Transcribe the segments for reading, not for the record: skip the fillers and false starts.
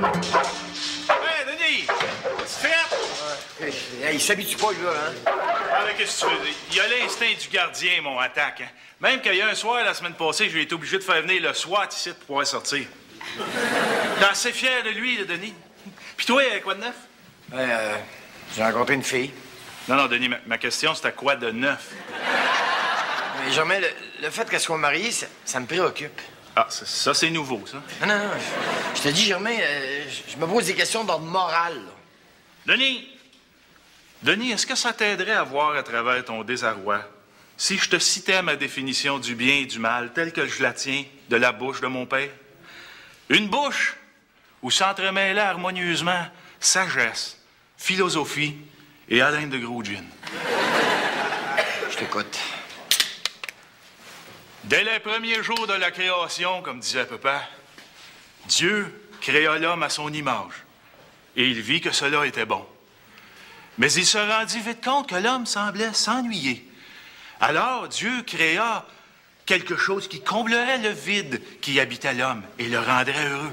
Hey, Denis! C'est fait? Il s'habitue pas, là, hein? Ah, mais qu'est-ce que tu veux? Il y a l'instinct du gardien, mon attaque. Hein? Même qu'il y a un soir, la semaine passée, j'ai été obligé de faire venir le SWAT ici pour pouvoir sortir. T'es assez fier de lui, là, Denis. Puis toi, quoi de neuf? J'ai rencontré une fille. Non, Denis, ma question, c'était quoi de neuf? Mais Germain, le fait qu'elle soit mariée, ça me préoccupe. Ah, ça, c'est nouveau, ça. Non. Je te dis, Germain, je me pose des questions d'ordre moral, là. Denis, est-ce que ça t'aiderait à voir à travers ton désarroi si je te citais ma définition du bien et du mal telle que je la tiens de la bouche de mon père? Une bouche où s'entremêlaient harmonieusement sagesse, philosophie et haleine de gros gin. Je t'écoute. Dès les premiers jours de la création, comme disait papa, Dieu créa l'homme à son image et il vit que cela était bon. Mais il se rendit vite compte que l'homme semblait s'ennuyer. Alors Dieu créa quelque chose qui comblerait le vide qui habitait l'homme et le rendrait heureux.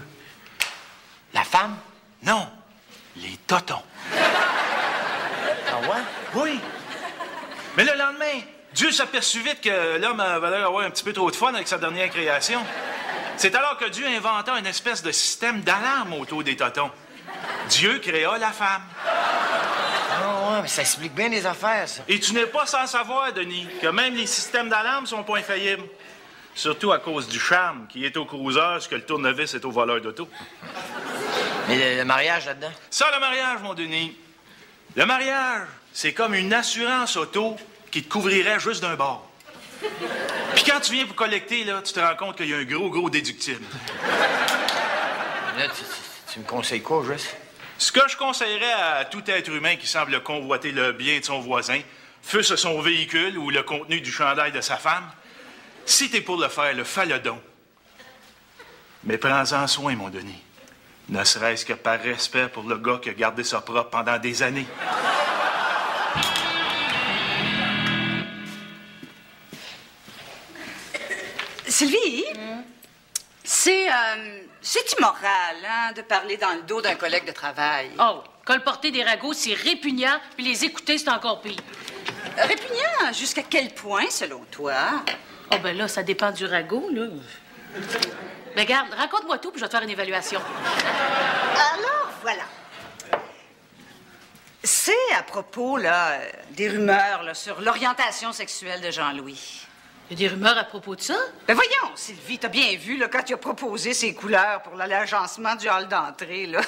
La femme? Non, les totons. Ah ouais? Oui. Mais le lendemain, Dieu s'aperçut vite que l'homme avait l'air d'avoir un petit peu trop de fun avec sa dernière création. C'est alors que Dieu inventa une espèce de système d'alarme autour des totons. Dieu créa la femme. Ah ouais, mais ça explique bien les affaires, ça. Et tu n'es pas sans savoir, Denis, que même les systèmes d'alarme sont pas infaillibles. Surtout à cause du charme qui est au cruiseur ce que le tournevis est au voleur d'auto. Mais le mariage là-dedans? Ça, le mariage, mon Denis. Le mariage, c'est comme une assurance auto qui te couvrirait juste d'un bord. Puis quand tu viens pour collecter, là, tu te rends compte qu'il y a un gros déductible. Là, tu me conseilles quoi, juste? Ce que je conseillerais à tout être humain qui semble convoiter le bien de son voisin, fût-ce son véhicule ou le contenu du chandail de sa femme, si t'es pour le faire, fais-le donc. Mais prends-en soin, mon Denis. Ne serait-ce que par respect pour le gars qui a gardé ça propre pendant des années. Sylvie, c'est immoral, hein, de parler dans le dos d'un collègue de travail. Oh, colporter des ragots, c'est répugnant, puis les écouter, c'est encore pire. Répugnant, jusqu'à quel point, selon toi? Oh, ben là, ça dépend du ragot, là. Mais regarde, raconte-moi tout, puis je vais te faire une évaluation. Alors, voilà. C'est à propos, là, des rumeurs, là, sur l'orientation sexuelle de Jean-Louis. Il y a des rumeurs à propos de ça? Ben voyons, Sylvie, t'as bien vu, là, quand tu as proposé ces couleurs pour l'agencement du hall d'entrée, là.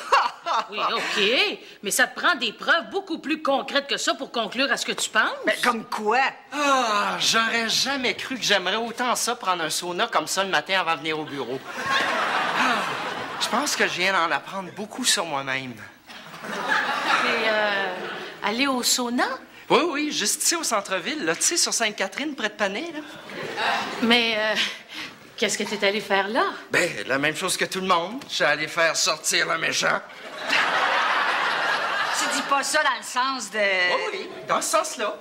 Oui, OK, mais ça te prend des preuves beaucoup plus concrètes que ça pour conclure à ce que tu penses. Ben, comme quoi? Ah, j'aurais jamais cru que j'aimerais autant ça, prendre un sauna comme ça le matin avant de venir au bureau. Ah, je pense que je viens d'en apprendre beaucoup sur moi-même. Et, aller au sauna? Oui, juste ici au centre-ville, là, tu sais, sur Sainte-Catherine, près de Panay, là. Mais, qu'est-ce que t'es allé faire là? Ben, la même chose que tout le monde. Je suis allé faire sortir le méchant. Tu dis pas ça dans le sens de... Oui, dans ce sens-là.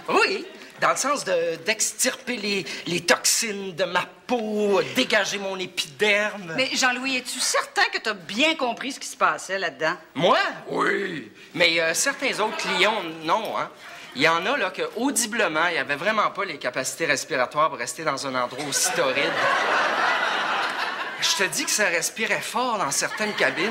Oui, dans le sens d'extirper les toxines de ma peau, dégager mon épiderme. Mais Jean-Louis, es-tu certain que t'as bien compris ce qui se passait là-dedans? Moi? Oui. Mais certains autres clients, non, hein. Il y en a, là, que, audiblement, ils n'avaient vraiment pas les capacités respiratoires pour rester dans un endroit aussi torride. Je te dis que ça respirait fort dans certaines cabines.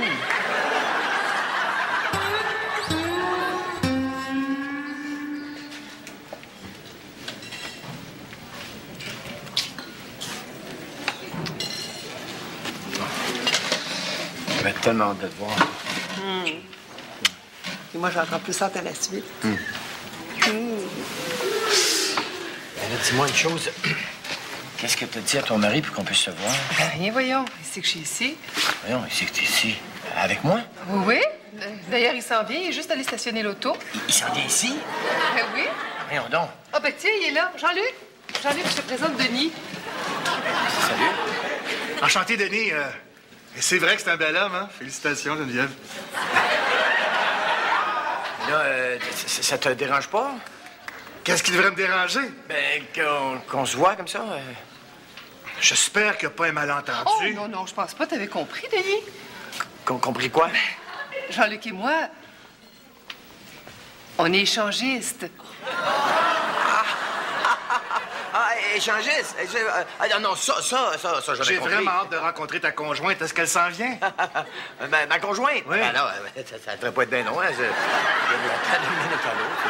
J'avais tellement hâte de te voir. Et moi, j'ai encore plus hâte à la suite. Ben là, dis-moi une chose. Qu'est-ce que t'as dit à ton mari pour qu'on puisse se voir? Rien, voyons. Il sait que je suis ici. Voyons, il sait que t'es ici. Avec moi? Oui. D'ailleurs, il s'en vient. Il est juste allé stationner l'auto. Il s'en vient ici? Ben oui. Voyons donc. Ah, ben tiens, il est là. Jean-Luc, je te présente Denis. Salut. Enchanté, Denis. C'est vrai que c'est un bel homme, hein? Félicitations, Geneviève. Là, ça te dérange pas? Qu'est-ce qui devrait me déranger? Ben, qu'on se voit comme ça. J'espère qu'il n'y a pas un malentendu. Oh, non, je pense pas. T'avais compris, Denis? Compris quoi? Jean-Luc et moi, on est échangistes. Ah, échangiste? Non, ça, j'aurais J'ai compris. vraiment hâte de rencontrer ta conjointe. Est-ce qu'elle s'en vient? Ma conjointe? Oui. Ben non, ça ne devrait pas être bien long, hein. Je vais attendre une minute à l'autre.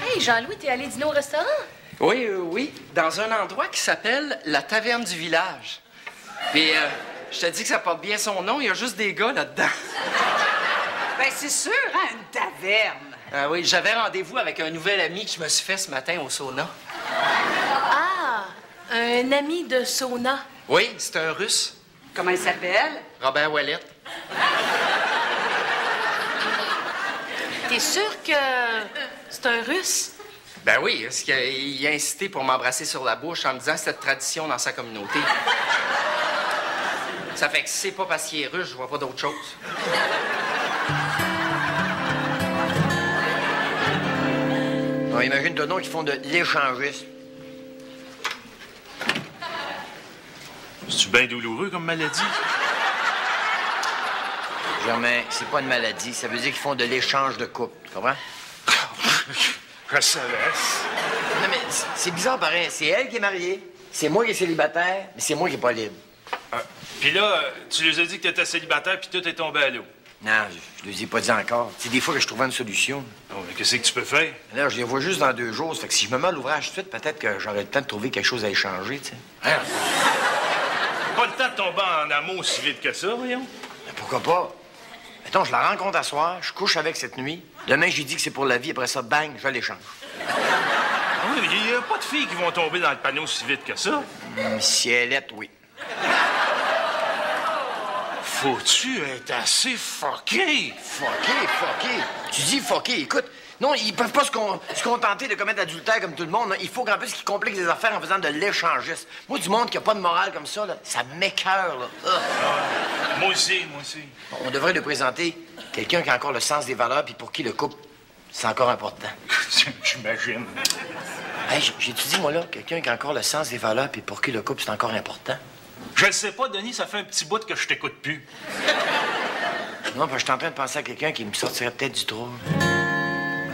Hey, Jean-Louis, t'es allé dîner au restaurant? Oui, oui, dans un endroit qui s'appelle la Taverne du Village. Puis, je te dis que ça porte bien son nom, il y a juste des gars là-dedans. Ben, c'est sûr, hein, une taverne. Ah oui, j'avais rendez-vous avec un nouvel ami que je me suis fait ce matin au sauna. Ah, un ami de sauna. Oui, c'est un Russe. Comment il s'appelle? Robert Ouellette. T'es sûr que c'est un Russe? Ben oui, parce qu'il a incité pour m'embrasser sur la bouche en me disant que c'était de tradition dans sa communauté. Ça fait que si c'est pas parce qu'il est russe, je vois pas d'autre chose. Non, imagine-toi donc qu'ils font de l'échangisme. C'est-tu bien douloureux comme maladie? Germain, c'est pas une maladie. Ça veut dire qu'ils font de l'échange de couple. Tu comprends? Je savais. Non, mais c'est bizarre, pareil. C'est elle qui est mariée. C'est moi qui est célibataire, mais c'est moi qui est pas libre. Puis là, tu les as dit que t'étais célibataire puis tout est tombé à l'eau. Non, je les ai pas dit encore. C'est des fois que je trouvais une solution. Oh, mais qu'est-ce que tu peux faire? Là, je les vois juste dans 2 jours. Ça fait que si je me mets à l'ouvrage tout de suite, peut-être que j'aurai le temps de trouver quelque chose à échanger, tu sais. Hein? Pas le temps de tomber en amour aussi vite que ça, voyons. Mais pourquoi pas? Mettons, je la rencontre à soir, je couche avec cette nuit. Demain, je lui dis que c'est pour la vie. Après ça, bang, je l'échange. Ah oui, il n'y a pas de filles qui vont tomber dans le panneau aussi vite que ça. Si elle est, oui. Faut-tu être assez fucké? Fucké. Tu dis fucké. Écoute, non, ils peuvent pas se contenter de commettre l'adultère comme tout le monde. Hein. Il faut qu'en plus qu'ils compliquent les affaires en faisant de l'échangisme. Moi, du monde qui a pas de morale comme ça, là, ça m'écoeure, là. Moi aussi. On devrait lui présenter quelqu'un qui a encore le sens des valeurs puis pour qui le couple, c'est encore important. J'imagine. Hey, j'ai-tu dit, moi, là, quelqu'un qui a encore le sens des valeurs puis pour qui le couple, c'est encore important? Je le sais pas, Denis, ça fait un petit bout que je t'écoute plus. Non, parce que je suis en train de penser à quelqu'un qui me sortirait peut-être du trou.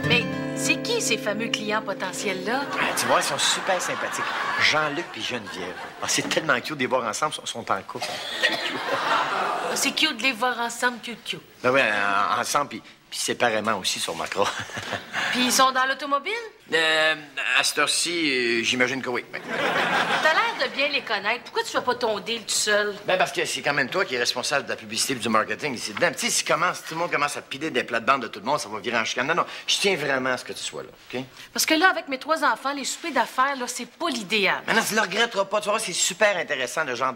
Mais c'est qui ces fameux clients potentiels-là? Ah, tu vois, ils sont super sympathiques. Jean-Luc puis Geneviève. Ah, c'est tellement cute de les voir ensemble, ils sont en couple. C'est cute de les voir ensemble, cute. Ben oui, ensemble puis séparément aussi, sur ma croix. Puis ils sont dans l'automobile? À cette heure-ci, j'imagine que oui. Ben. T'as l'air de bien les connaître. Pourquoi tu fais pas ton deal tout seul? Ben parce que c'est quand même toi qui es responsable de la publicité et du marketing ici dedans. Tu sais, si tout le monde commence à piler des plates-bandes de tout le monde, ça va virer en chicane. Non, je tiens vraiment à ce que tu sois là, OK? Parce que là, avec mes 3 enfants, les soupers d'affaires, là, c'est pas l'idéal. Maintenant, tu le regretteras pas. Tu vois, c'est super intéressant, le genre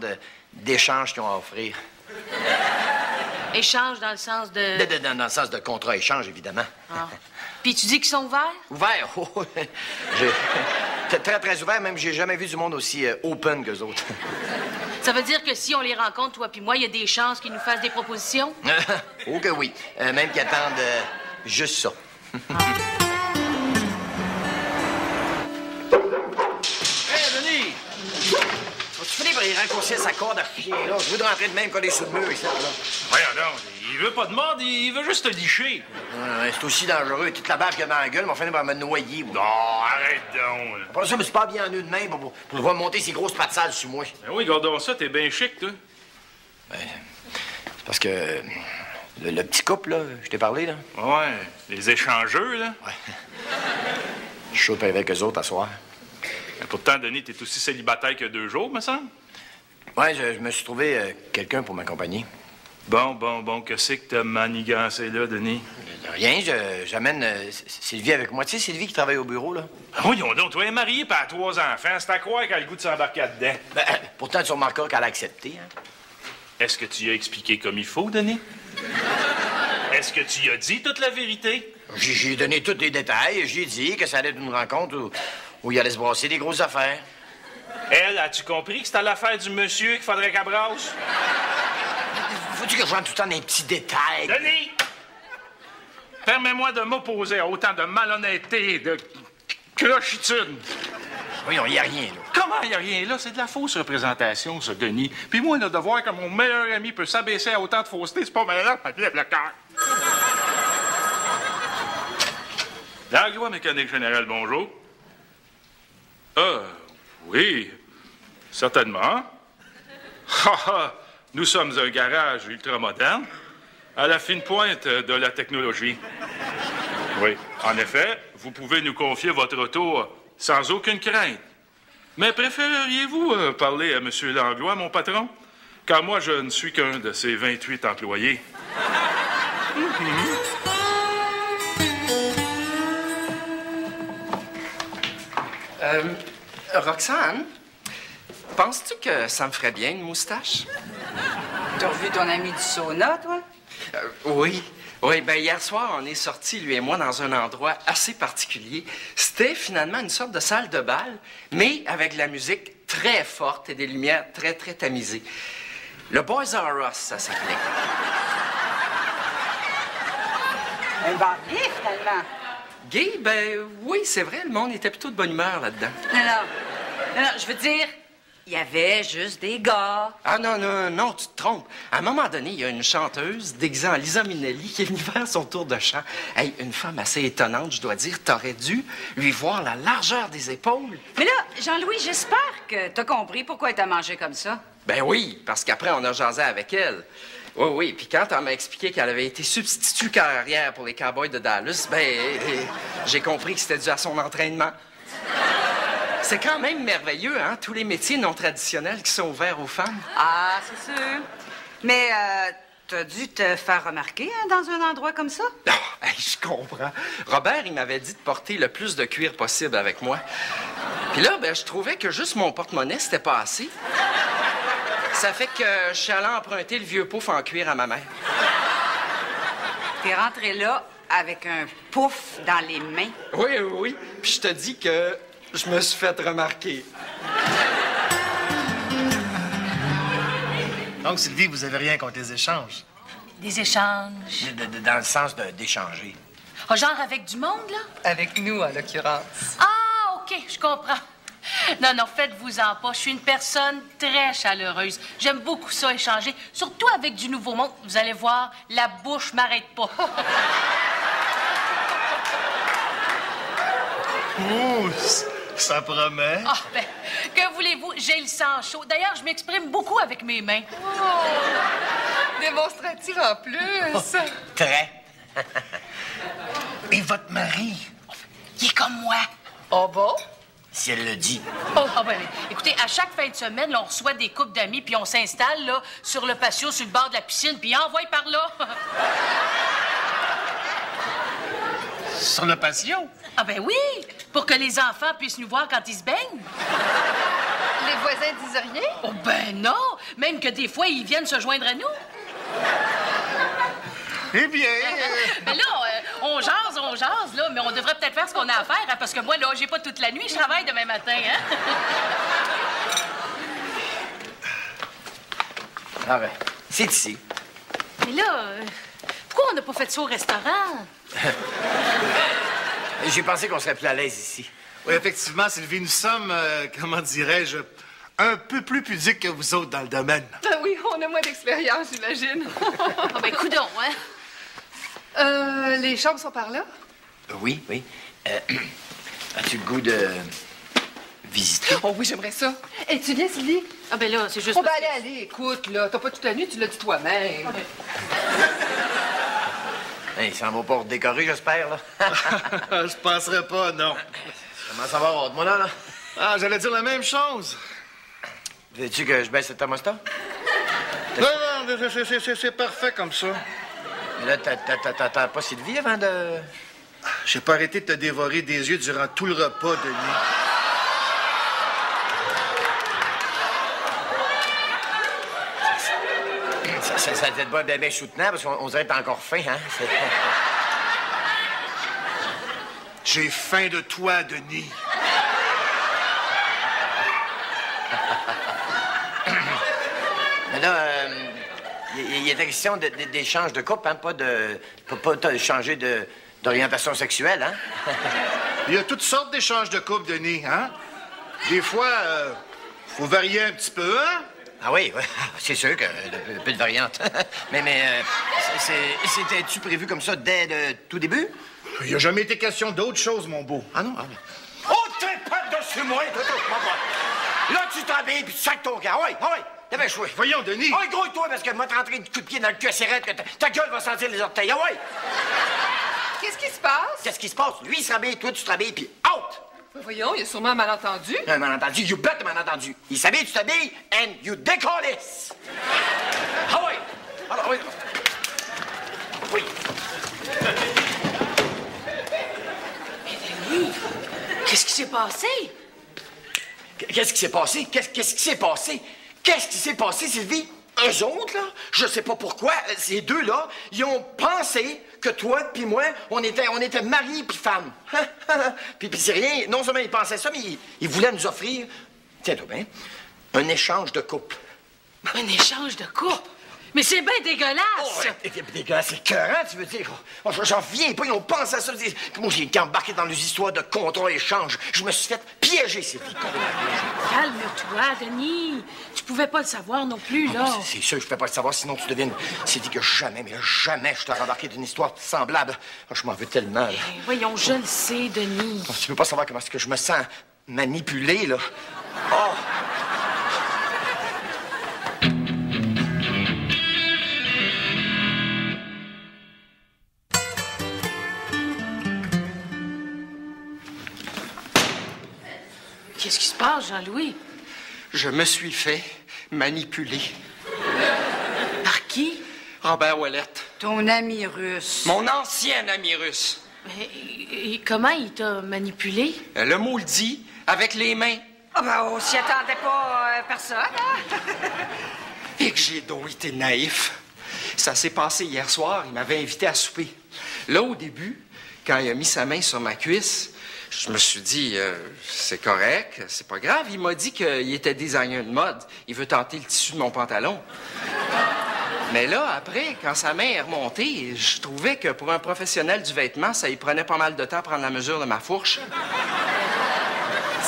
d'échange qu'ils ont à offrir. Échange dans le sens de... Dans le sens de contrat-échange, évidemment. Ah. Puis tu dis qu'ils sont ouverts? Ouverts? Oh, t'es très, très ouvert. Même, j'ai jamais vu du monde aussi open qu'eux autres. Ça veut dire que si on les rencontre, toi puis moi, il y a des chances qu'ils nous fassent des propositions? Oh que oui. Même qu'ils attendent juste ça. Hey, Denis! Tu finis par y raccourcir sa corde à chien, là. Je veux rentrer de même coller sur le mur, ici, là. Voyons donc, il veut pas de mordre, il veut juste te licher. Ouais, c'est aussi dangereux. Toute la bave qu'il y a dans la gueule m'a fini par me noyer. Non, arrête donc. Là. Après ça, je me suis pas bien en eux de même pour le voir monter ses grosses pattes sales sur moi. Ben oui, gardons ça, t'es bien chic, toi. Ben, c'est parce que le petit couple, là, je t'ai parlé, là. Ouais, les échangeux, là. Ouais. Je suis chaud avec eux autres à soir. Mais pourtant, Denis, t'es aussi célibataire que 2 jours, me semble. Ouais, je me suis trouvé quelqu'un pour m'accompagner. Bon, que c'est que t'as manigancé là, Denis? Rien, j'amène Sylvie avec moi. Tu sais, Sylvie qui travaille au bureau, là? Ah, voyons donc, toi, elle est mariée pis elle a 3 enfants. C'est à croire qu'elle a le goût de s'embarquer là-dedans. Ben, pourtant, tu remarqueras qu'elle a accepté, hein? Est-ce que tu lui as expliqué comme il faut, Denis? Est-ce que tu lui as dit toute la vérité? J'ai donné tous les détails. J'ai dit que ça allait être une rencontre où il allait se brasser des grosses affaires. Elle, as-tu compris que c'était l'affaire du monsieur qu'il faudrait qu'elle brasse? Faut-tu que je rentre tout le temps dans les petits détails? Denis! Fais Permets-moi de m'opposer à autant de malhonnêteté et de clochitude. Oui, il n'y a rien, là. Comment il n'y a rien là? C'est de la fausse représentation, ça, Denis. Puis moi, là, de voir que mon meilleur ami peut s'abaisser à autant de fausseté, c'est pas malin, ça me lève le cœur. Langlois Mécanique Générale, bonjour. Oui, certainement. Nous sommes un garage ultramoderne, à la fine pointe de la technologie. Oui, en effet, vous pouvez nous confier votre auto sans aucune crainte. Mais préféreriez-vous parler à M. Langlois, mon patron? Car moi, je ne suis qu'un de ses 28 employés. Roxane, penses-tu que ça me ferait bien une moustache? T'as revu ton ami du sauna, toi? Oui. Oui, bien, hier soir, on est sortis, lui et moi, dans un endroit assez particulier. C'était finalement une sorte de salle de bal, mais avec de la musique très forte et des lumières très, très tamisées. Le Boys R Us, ça s'appelait. Un bar gay, finalement. Gay? Ben oui, c'est vrai, le monde était plutôt de bonne humeur là-dedans. Non, je veux dire, il y avait juste des gars. Ah non, tu te trompes. À un moment donné, il y a une chanteuse déguisée en Liza Minnelli qui est venue faire son tour de chant. Hey, une femme assez étonnante, je dois dire. T'aurais dû lui voir la largeur des épaules. Mais là, Jean-Louis, j'espère que t'as compris pourquoi elle t'a mangé comme ça. Ben oui, parce qu'après, on a jasé avec elle. Oui, puis quand elle m'a expliqué qu'elle avait été substitut carrière pour les Cowboys de Dallas, j'ai compris que c'était dû à son entraînement. C'est quand même merveilleux, hein, tous les métiers non traditionnels qui sont ouverts aux femmes. Ah, c'est sûr. Mais t'as dû te faire remarquer, hein, dans un endroit comme ça? Oh, je comprends. Robert, il m'avait dit de porter le plus de cuir possible avec moi. Puis là, je trouvais que juste mon porte-monnaie, c'était pas assez. Ça fait que je suis allé emprunter le vieux pouf en cuir à ma mère. T'es rentré là avec un pouf dans les mains. Oui. Puis je te dis que je me suis fait remarquer. Donc, Sylvie, vous avez rien contre les échanges? Des échanges. Dans le sens d'échanger. Ah, genre avec du monde, là? Avec nous, en l'occurrence. Ah, OK, je comprends. Non, faites-vous-en pas. Je suis une personne très chaleureuse. J'aime beaucoup ça, échanger. Surtout avec du nouveau monde. Vous allez voir, la bouche m'arrête pas. Ouh, ça promet. Ah, que voulez-vous? J'ai le sang chaud. D'ailleurs, je m'exprime beaucoup avec mes mains. Oh! Démonstratif en plus. Très. Et votre mari? Il est comme moi. Oh bon? Si elle le dit. Écoutez, à chaque fin de semaine, là, on reçoit des couples d'amis, puis on s'installe, là, sur le patio, sur le bord de la piscine, puis envoie par là. Sur le patio? Ah ben oui, pour que les enfants puissent nous voir quand ils se baignent. Les voisins disent rien? Oh ben non, même que des fois, ils viennent se joindre à nous. Eh bien... Mais là, on jase, là, mais on devrait peut-être faire ce qu'on a à faire, hein, parce que moi, là, j'ai pas toute la nuit, je travaille demain matin, hein. Ah ben, c'est ici. Mais là, pourquoi on n'a pas fait ça au restaurant? J'ai pensé qu'on serait plus à l'aise ici. Oui, effectivement, Sylvie, nous sommes, comment dirais-je, un peu plus pudiques que vous autres dans le domaine. Ben oui, on a moins d'expérience, j'imagine. Ah ben, coudonc, hein. Les chambres sont par là? Oui. As-tu le goût de visiter? Oh oui, j'aimerais ça. Et tu viens, Sylvie? Ah ben là, c'est juste... Oh ben allez, écoute, là, t'as pas toute la nuit, tu l'as dit toi-même. Hey, ça en va pas redécorer, j'espère, là. Je penserais pas, non. Comment ça va, moi là? Ah, j'allais dire la même chose. Veux-tu que je baisse le thermostat? Non, c'est parfait comme ça. Mais là, t'as pas Sylvie avant de... J'ai pas arrêté de te dévorer des yeux durant tout le repas, Denis. Ça peut-être pas bien soutenant, parce qu'on dirait que t'as encore faim, hein? J'ai faim de toi, Denis. Mais là, il y a question d'échange de couple, hein? Pas de changer de d'orientation sexuelle, hein? Il y a toutes sortes d'échanges de couple, Denis, hein? Des fois, faut varier un petit peu, hein? Ah oui, oui. C'est sûr que un peu de variante. mais c'était-tu prévu comme ça dès le tout début? Il n'y a jamais été question d'autre chose, mon beau. Ah non? Ah oui. Oh, t'es pas dessus moi! Là, tu t'habilles puis tu sacs ton gars. Oui, oui. Dépêche-toi. Voyons, Denis. Oh, gros-toi, parce que moi, te rentrer une coup de pied dans le cul à serrette, que ta gueule va sentir les orteils. Ah oui! Qu'est-ce qui se passe? Qu'est-ce qui se passe? Lui, il se rhabille, toi, tu te rhabilles, puis out! Voyons, il y a sûrement un malentendu. Un malentendu, you bet un malentendu. Il s'habille, tu t'habilles, and you décolles. Ah oui! Alors, oui. Oui. Oui. Qu'est-ce qui s'est passé? Qu'est-ce qui s'est passé? Qu'est-ce qui s'est passé? Qu'est-ce qui s'est passé, Sylvie? Eux autres, là, je sais pas pourquoi, ces deux-là, ils ont pensé que toi puis moi, on était mari puis femme. puis c'est rien, non seulement ils pensaient ça, mais ils voulaient nous offrir, tiens-toi bien, un échange de couple. Un échange de couple? Mais c'est bien dégueulasse! Oh, dégueulasse, c'est écœurant, tu veux dire. Oh, j'en reviens pas, ils ont pensé à ça. Moi, j'ai embarqué dans les histoires de contrat-échange. Je me suis fait piéger, Sylvie. Calme-toi, Denis. Tu pouvais pas le savoir non plus, là. C'est sûr que je ne peux pas le savoir, sinon tu devines. C'est dit que jamais, mais jamais je t'aurais embarqué d'une histoire semblable. Oh, je m'en veux tellement. Voyons, je le sais, Denis. Oh, tu peux pas savoir comment est-ce que je me sens manipulé, là. Oh! Qu'est-ce qui se passe, Jean-Louis? Je me suis fait manipuler. Par qui? Robert Ouellette. Ton ami russe. Mon ancien ami russe. Mais et comment il t'a manipulé? Le mot le dit, avec les mains. Ah ben, on s'y attendait pas personne, hein? Et que j'ai donc été naïf. Ça s'est passé hier soir, il m'avait invité à souper. Là, au début, quand il a mis sa main sur ma cuisse, je me suis dit, c'est correct, c'est pas grave. Il m'a dit qu'il était designer de mode. Il veut tenter le tissu de mon pantalon. Mais là, après, quand sa main est remontée, je trouvais que pour un professionnel du vêtement, ça y prenait pas mal de temps à prendre la mesure de ma fourche.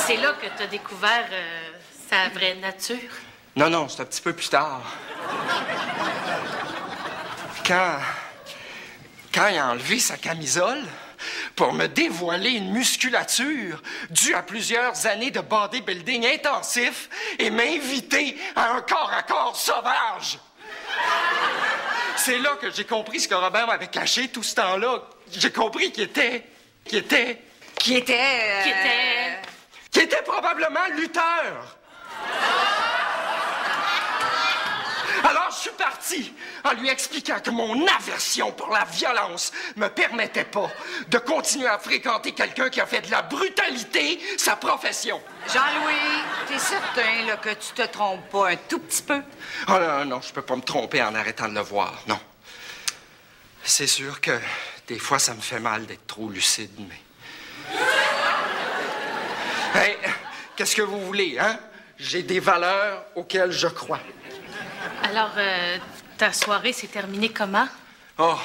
C'est là que t'as découvert sa vraie nature? Non, c'est un petit peu plus tard. Quand il a enlevé sa camisole pour me dévoiler une musculature due à plusieurs années de bodybuilding intensif et m'inviter à un corps-à-corps sauvage. C'est là que j'ai compris ce que Robert m'avait caché tout ce temps-là. J'ai compris qu'il était probablement lutteur. Alors, je suis parti en lui expliquant que mon aversion pour la violence me permettait pas de continuer à fréquenter quelqu'un qui a fait de la brutalité sa profession. Jean-Louis, t'es certain là, que tu te trompes pas un tout petit peu? Oh non, je peux pas me tromper en arrêtant de le voir, non. C'est sûr que des fois, ça me fait mal d'être trop lucide, mais... Hey, qu'est-ce que vous voulez, hein? J'ai des valeurs auxquelles je crois. Alors, ta soirée s'est terminée comment? Oh,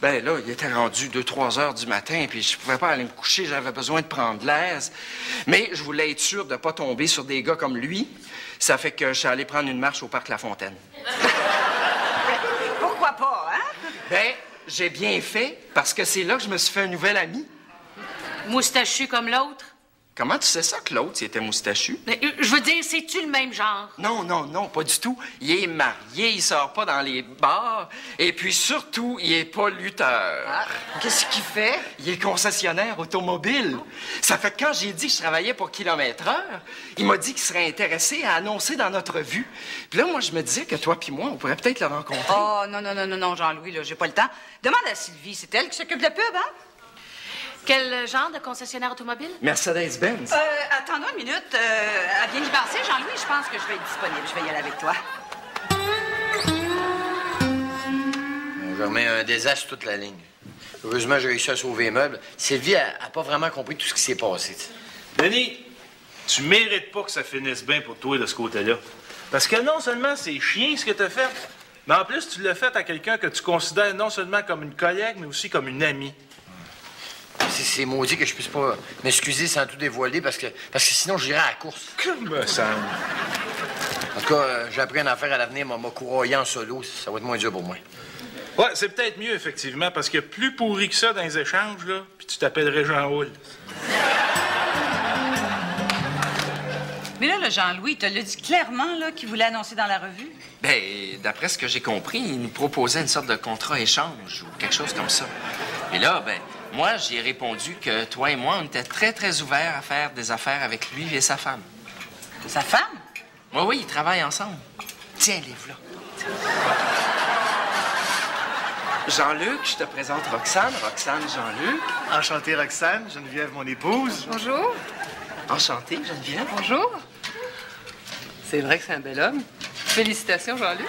ben là, il était rendu 2-3 heures du matin, puis je pouvais pas aller me coucher, j'avais besoin de prendre l'air. Mais je voulais être sûr de pas tomber sur des gars comme lui. Ça fait que je suis allé prendre une marche au parc La Fontaine. Pourquoi pas, hein? Ben, j'ai bien fait, parce que c'est là que je me suis fait un nouvel ami. Moustachu comme l'autre? Comment tu sais ça que l'autre, il était moustachu? Mais, je veux dire, c'est-tu le même genre? Non, pas du tout. Il est marié, il sort pas dans les bars, et puis surtout, il est pas lutteur. Ah, qu'est-ce qu'il fait? Il est concessionnaire automobile. Ça fait que quand j'ai dit que je travaillais pour kilomètre-heure, il m'a dit qu'il serait intéressé à annoncer dans notre revue. Puis là, moi, je me disais que toi puis moi, on pourrait peut-être le rencontrer. Oh, non, Jean-Louis, là, j'ai pas le temps. Demande à Sylvie, c'est elle qui s'occupe de pub, hein? Quel genre de concessionnaire automobile? Mercedes-Benz. Attends-nous une minute. À bien y penser, Jean-Louis, je pense que je vais être disponible. Je vais y aller avec toi. Je remets un désastre sur toute la ligne. Heureusement, j'ai réussi à sauver les meubles. Sylvie a pas vraiment compris tout ce qui s'est passé. T'sais. Denis, tu mérites pas que ça finisse bien pour toi de ce côté-là. Parce que non seulement c'est chiant ce que t'as fait, mais en plus, tu l'as fait à quelqu'un que tu considères non seulement comme une collègue, mais aussi comme une amie. c'est maudit que je puisse pas m'excuser sans tout dévoiler parce que sinon j'irai à la course. Comme ça. En tout cas, j'ai appris une affaire à l'avenir, m'a courroyé en solo. Ça va être moins dur pour moi. Ouais, c'est peut-être mieux, effectivement, parce que plus pourri que ça dans les échanges, là, puis tu t'appellerais Jean Houle. Mais là, le Jean-Louis, il te l'a dit clairement, là, qu'il voulait annoncer dans la revue. Ben, d'après ce que j'ai compris, il nous proposait une sorte de contrat échange ou quelque chose comme ça. Et là, ben, moi, j'y ai répondu que toi et moi, on était très, très ouverts à faire des affaires avec lui et sa femme. Sa femme? Oui, oui, ils travaillent ensemble. Tiens, livre-là. Jean-Luc, je te présente Roxane. Roxane, Jean-Luc. Enchanté, Roxane. Geneviève, mon épouse. Bonjour. Enchanté, Geneviève. Bonjour. C'est vrai que c'est un bel homme. Félicitations, Jean-Luc.